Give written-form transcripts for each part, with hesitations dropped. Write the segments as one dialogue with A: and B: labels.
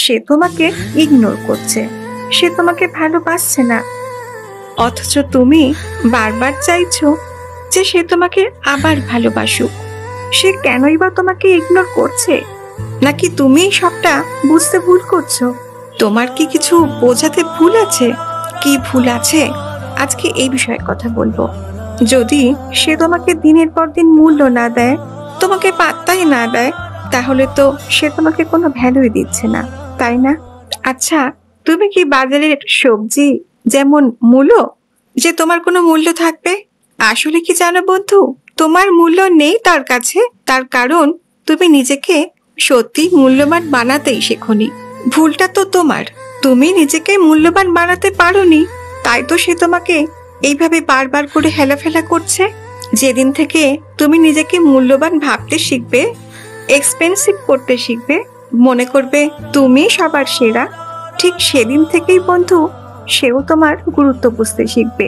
A: সে তোমাকে ইগনোর করছে, সে তোমাকে ভালোবাসছে না, অথচ তুমি বারবার চাইছো যে সে তোমাকে আবার ভালোবাসুক। সে কেনই বা তোমাকে ইগনোর করছে? নাকি তুমি সবটা বুঝতে ভুল করছো? তোমার কি কিছু বোঝাতে ভুল আছে? কি ভুল আছে আজকে এই বিষয়ে কথা বলবো। যদি সে তোমাকে দিনের পর দিন মূল্য না দেয়, তোমাকে পাত্তাই না দেয়, তাহলে তো সে তোমাকে কোনো ভ্যালুই দিচ্ছে না, তাই না? আচ্ছা, তুমি কি বাজারের সবজি যেমন মূলো, যে তোমার কোনো মূল্য থাকবে? আসলে কি জানো বন্ধু, তোমার মূল্য নেই তার কাছে, তার কারণ তুমি নিজেকে সত্যি মূল্যবান বানাতেই শেখোনি। ভুলটা তো তোমার, তুমি নিজেকে মূল্যবান বানাতে পারোনি, তাই তো সে তোমাকে এইভাবে বারবার করে হেলাফেলা করছে। যেদিন থেকে তুমি নিজেকে মূল্যবান ভাবতে শিখবে, এক্সপেন্সিভ করতে শিখবে, মনে করবে তুমি সবার সেরা, ঠিক সেদিন থেকেই বন্ধু সেও তোমার গুরুত্ব বুঝতে শিখবে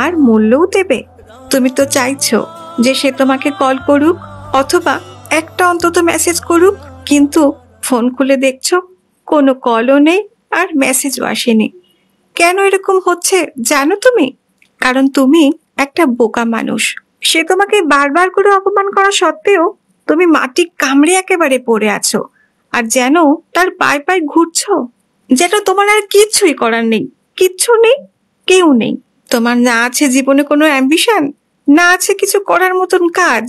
A: আর মূল্যও দেবে। তুমি তো চাইছো যে সে তোমাকে কল করুক অথবা একটা অন্তত মেসেজ করুক, কিন্তু ফোন খুলে দেখছো কোনো কলও নেই আর মেসেজও আসেনি। কেন এরকম হচ্ছে জানো তুমি? কারণ তুমি একটা বোকা মানুষ। সে তোমাকে বারবার করে অপমান করা সত্ত্বেও তুমি মাটি কামড়ে একেবারে পড়ে আছো, আর যেন তার পায়ে পায়ে ঘুরছো, যেন তোমার আর কিচ্ছুই করার নেই, কিচ্ছু নেই, কেউ নেই। তোমার না আছে জীবনে কোনো অ্যাম্বিশন, না আছে কিছু করার মতন কাজ,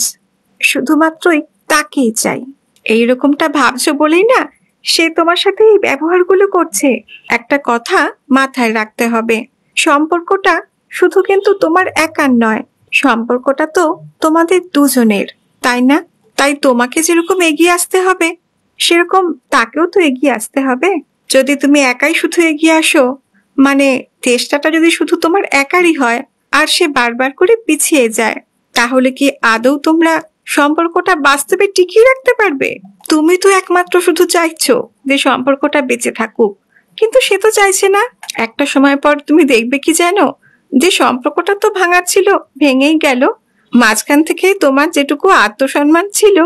A: শুধুমাত্রই তাকেই চাই। এইরকমটা ভাবছো বলেই না সে তোমার সাথে এই ব্যবহারগুলো করছে। একটা কথা মাথায় রাখতে হবে, সম্পর্কটা শুধু কিন্তু তোমার একার নয়, সম্পর্কটা তো তোমাদের দুজনের, তাই না? তাই তোমাকে যেরকম এগিয়ে আসতে হবে, সেরকম তাকেও তো এগিয়ে আসতে হবে। যদি তুমি একাই শুধু এগিয়ে আসো, মানে চেষ্টাটা যদি শুধু তোমার একারই হয় আর সে বারবার করে পিছিয়ে যায়, তাহলে কি আদৌ তোমরা সম্পর্কটা বাস্তবে টিকিয়ে রাখতে পারবে? তুমি তো একমাত্র শুধু চাইছো যে সম্পর্কটা বেঁচে থাকুক, কিন্তু সে তো চাইছে না। একটা সময় পর তুমি দেখবে কি জানো, যে সম্পর্কটা তো ভাঙার ছিল ভেঙেই গেল, মাঝখান থেকে তোমার যেটুকু আত্মসম্মান ছিল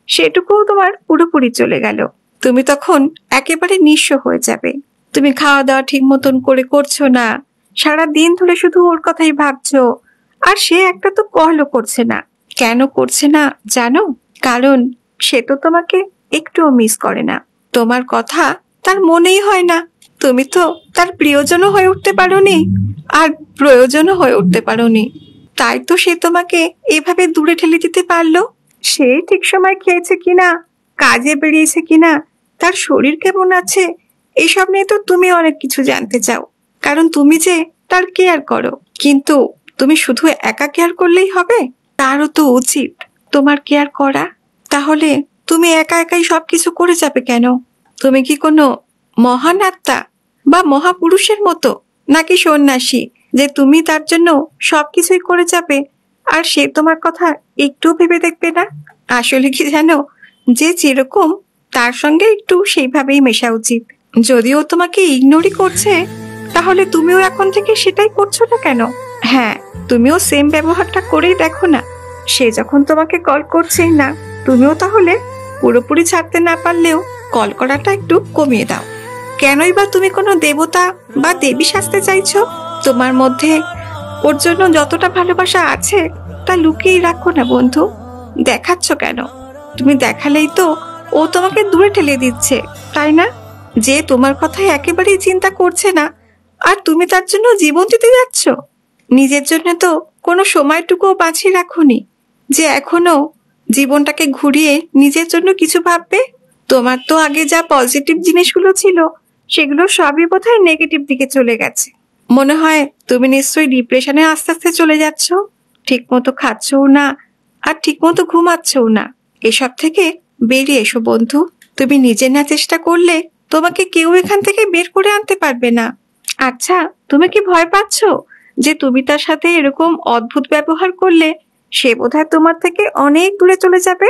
A: সেটুকুও তোমার পুরোপুরি চলে গেল। তুমি তখন একেবারে নিঃস্ব হয়ে যাবে। তুমি খাওয়া দাওয়া ঠিক মতন করে করছো না, সারা দিন ধরে শুধু ওর কথাই ভাবছো, আর সে একটা তো কলও করছে না। কেন করছে না জানো? কারণ সে তো তোমাকে একটুও মিস করে না, তোমার কথা তার মনেই হয় না। তুমি তো তার প্রিয়জনও হয়ে উঠতে পারোনি আর প্রয়োজনও হয়ে উঠতে পারোনি, তাই তো সে তোমাকে এভাবে দূরে ঠেলে দিতে পারলো। সে ঠিক সময় খেয়েছে কিনা, কাজে বেরিয়েছে কিনা, তার শরীর কেমন আছে, এইসব নিয়ে তো তুমি অনেক কিছু জানতে চাও, কারণ তুমি যে তার কেয়ার করো। কিন্তু তুমি শুধু একা কেয়ার করলেই হবে? তারও তো উচিত তোমার কেয়ার করা। তাহলে তুমি একা একাই সবকিছু করে যাবে কেন? তুমি কি কোনো মহান আত্মা বা মহাপুরুষের মতো, নাকি সন্ন্যাসী যে তুমি তার জন্য সবকিছুই করে যাবে আর সে তোমার কথা একটু ভেবে দেখবে না? আসলে কি জানো, যে যেরকম তার সঙ্গে একটু সেইভাবেই মেশা উচিত। যদিও তোমাকে ইগনোরই করছে, তাহলে তুমিও এখন থেকে সেটাই করছো না কেন? হ্যাঁ, তুমিও সেম ব্যবহারটা করেই দেখো না। সে যখন তোমাকে কল করছেই না, তুমিও তাহলে পুরোপুরি ছাড়তে না পারলেও কল করাটা একটু কমিয়ে দাও। কেনই বা তুমি কোনো দেবতা বা দেবী সাজতে চাইছো? তোমার মধ্যে ওর জন্য যতটা ভালোবাসা আছে তা লুকিয়েই রাখো না বন্ধু। দেখাচ্ছ কেন? তুমি দেখালেই তো ও তোমাকে দূরে ঠেলে দিচ্ছে, তাই না? যে তোমার কথাই একেবারেই চিন্তা করছে না, আর তুমি তার জন্য জীবন দিতে যাচ্ছ। নিজের জন্য তো কোনো সময়টুকুও বাঁচিয়ে রাখোনি যে এখনো জীবনটাকে ঘুরিয়ে নিজের জন্য কিছু ভাববে। তোমার তো আগে যা পজিটিভ জিনিসগুলো ছিল সেগুলো সবই বোধহয় নেগেটিভ দিকে চলে গেছে। মনে হয় তুমি নিশ্চয়ই ডিপ্রেশনে আস্তে আস্তে চলে যাচ্ছ, ঠিক মতো খাচ্ছও না আর ঠিক মতো ঘুমাচ্ছও না। এসব থেকে বেরিয়ে এসো বন্ধু। তুমি নিজে না চেষ্টা করলে তোমাকে কেউ এখান থেকে বের করে আনতে পারবে না। আচ্ছা, তুমি কি ভয় পাচ্ছ যে তুমি তার সাথে এরকম অদ্ভুত ব্যবহার করলে সে বোধহয় তোমার থেকে অনেক দূরে চলে যাবে?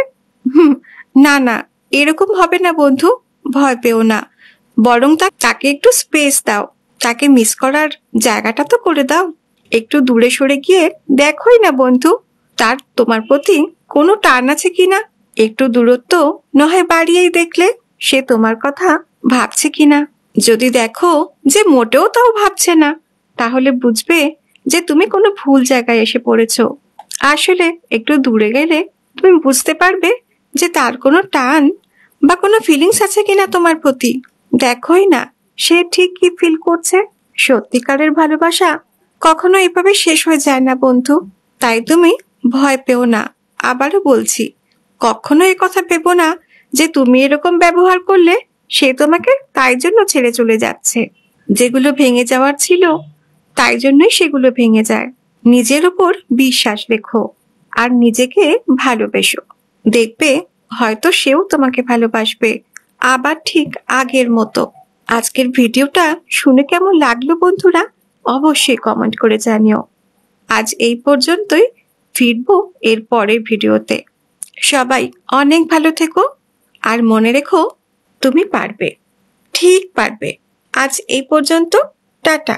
A: না না, এরকম হবে না বন্ধু, ভয় পেও না। বরং তাকে একটু স্পেস দাও, তাকে মিস করার জায়গাটা তো করে দাও। একটু দূরে সরে গিয়ে দেখোই না বন্ধু, তার তোমার প্রতি কোনো টান আছে কিনা। একটু দূরত্ব নয় বাড়িয়েই দেখলে সে তোমার কথা ভাবছে কিনা। যদি দেখো যে মোটেও তাও ভাবছে না, তাহলে বুঝবে যে তুমি কোনো ভুল জায়গায় এসে পড়েছো। আসলে একটু দূরে গেলে তুমি বুঝতে পারবে যে তার কোনো টান বা কোনো ফিলিংস আছে কিনা তোমার প্রতি। দেখোই না সে ঠিক কি ফিল করছে। সত্যিকারের ভালোবাসা কখনো এভাবে শেষ হয়ে যায় না বন্ধু। তাই তুমি ভয় পেও না। আবারও বলছি, কখনো এ কথা ভেবো না যে তুমি এরকম ব্যবহার করলে সে তোমাকে তাই জন্য ছেড়ে চলে যাচ্ছে। যেগুলো ভেঙে যাওয়ার ছিল তাই জন্যই সেগুলো ভেঙে যায়। নিজের উপর বিশ্বাস রেখো আর নিজেকে ভালোবেসো। দেখবে হয়তো সেও তোমাকে ভালোবাসবে, আবার ঠিক আগের মতো। আজকের ভিডিওটা শুনে কেমন লাগলো বন্ধুরা, অবশ্যই কমেন্ট করে জানিও। আজ এই পর্যন্তই, ফিরবো এর পরের ভিডিওতে। সবাই অনেক ভালো থেকো আর মনে রেখো তুমি পারবে, ঠিক পারবে। আজ এই পর্যন্ত, টাটা।